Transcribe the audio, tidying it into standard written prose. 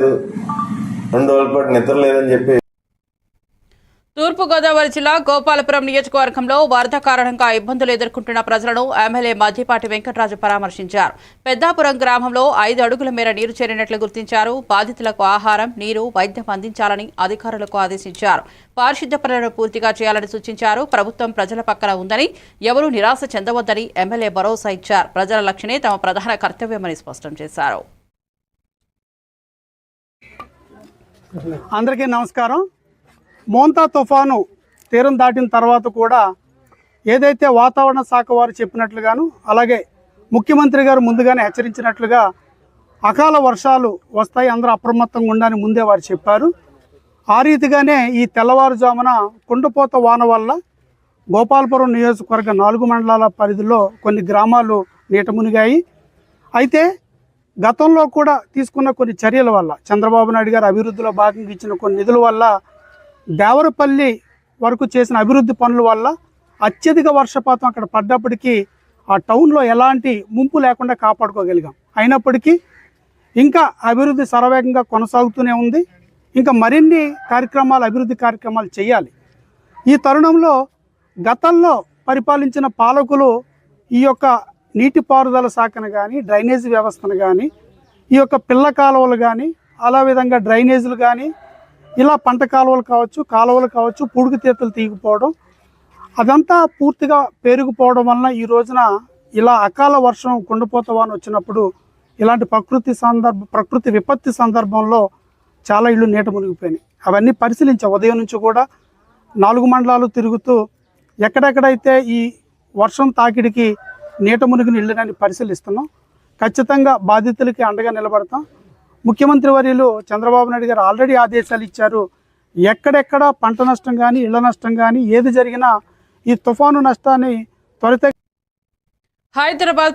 2 రోజుల పాటు నిద్ర లేదని చెప్పి తూర్పుగోదావరి జిల్లా గోపాలపురం నియోజకవర్గంలో వరద కారణంగా ఇబ్బందులు ఎదుర్కొంటున్న ప్రజలను ఎమ్మెల్యే మద్దిపాటి వెంకటరాజు పరామర్శించారు. పెద్దాపురం గ్రామంలో 5 అడుగుల మేర నీరు చేరినట్లు గుర్తించారు. బాధితులకు ఆహారం, నీరు, వైద్యం అందించాలని అధికారులకు ఆదేశించారు. పారిశుద్ధ్య పనులను పూర్తిగా చేయాలని సూచించారు. ప్రభుత్వం ప్రజల పక్కన ఉందని, ఎవరూ నిరాశ చెందవద్దని ఎమ్మెల్యే భరోసా ఇచ్చారు. ప్రజల రక్షణే తమ ప్రధాన కర్తవ్యమని స్పష్టం చేశారు. అందరికీ నమస్కారం. మోంతా తుఫాను తీరం దాటిన తర్వాత కూడా ఏదైతే వాతావరణ శాఖ వారు చెప్పినట్లుగాను, అలాగే ముఖ్యమంత్రి గారు ముందుగానే హెచ్చరించినట్లుగా అకాల వర్షాలు వస్తాయి, అందరూ అప్రమత్తంగా ఉండాలని ముందే వారు చెప్పారు. ఆ రీతిగానే ఈ తెల్లవారుజామున కుండపోత వాన వల్ల గోపాలపురం నియోజకవర్గ 4 మండలాల పరిధిలో కొన్ని గ్రామాలు నీట మునిగాయి. అయితే గతంలో కూడా తీసుకున్న కొన్ని చర్యల వల్ల, చంద్రబాబు నాయుడు గారు అభివృద్ధిలో భాగంగా ఇచ్చిన కొన్ని నిధుల వల్ల, దేవరపల్లి వరకు చేసిన అభివృద్ధి పనుల వల్ల అత్యధిక వర్షపాతం అక్కడ పడ్డప్పటికీ ఆ టౌన్లో ఎలాంటి ముంపు లేకుండా కాపాడుకోగలిగాం. అయినప్పటికీ ఇంకా అభివృద్ధి శరవేగంగా కొనసాగుతూనే ఉంది. ఇంకా మరిన్ని కార్యక్రమాలు, అభివృద్ధి కార్యక్రమాలు చేయాలి. ఈ తరుణంలో గతంలో పరిపాలించిన పాలకులు ఈ యొక్క నీటిపారుదల శాఖను కానీ, డ్రైనేజీ వ్యవస్థను కానీ, ఈ యొక్క పిల్ల కాలువలు కానీ, అలా విధంగా డ్రైనేజీలు కానీ, ఇలా పంట కాలువలు కావచ్చు, పూడికి తీతలు తీగిపోవడం, అదంతా పూర్తిగా పెరిగిపోవడం వలన ఈ రోజున ఇలా అకాల వర్షం, కుండపోత వాన వచ్చినప్పుడు ఇలాంటి ప్రకృతి విపత్తి సందర్భంలో చాలా ఇళ్ళు నీట మునిగిపోయినాయి. అవన్నీ పరిశీలించాం. ఉదయం నుంచి కూడా 4 మండలాలు తిరుగుతూ ఎక్కడెక్కడైతే ఈ వర్షం తాకిడికి నీట మునిగిన ఇళ్ళని పరిశీలిస్తున్నాం. ఖచ్చితంగా బాధితులకి అండగా నిలబడతాం. ముఖ్యమంత్రి వర్యులు చంద్రబాబు నాయుడు గారు ఆల్రెడీ ఆదేశాలు ఇచ్చారు. ఎక్కడెక్కడ పంట నష్టం కానీ, ఇళ్ల నష్టం కానీ ఏది జరిగినా ఈ తుఫాను నష్టాన్ని త్వరిత హైదరాబాద్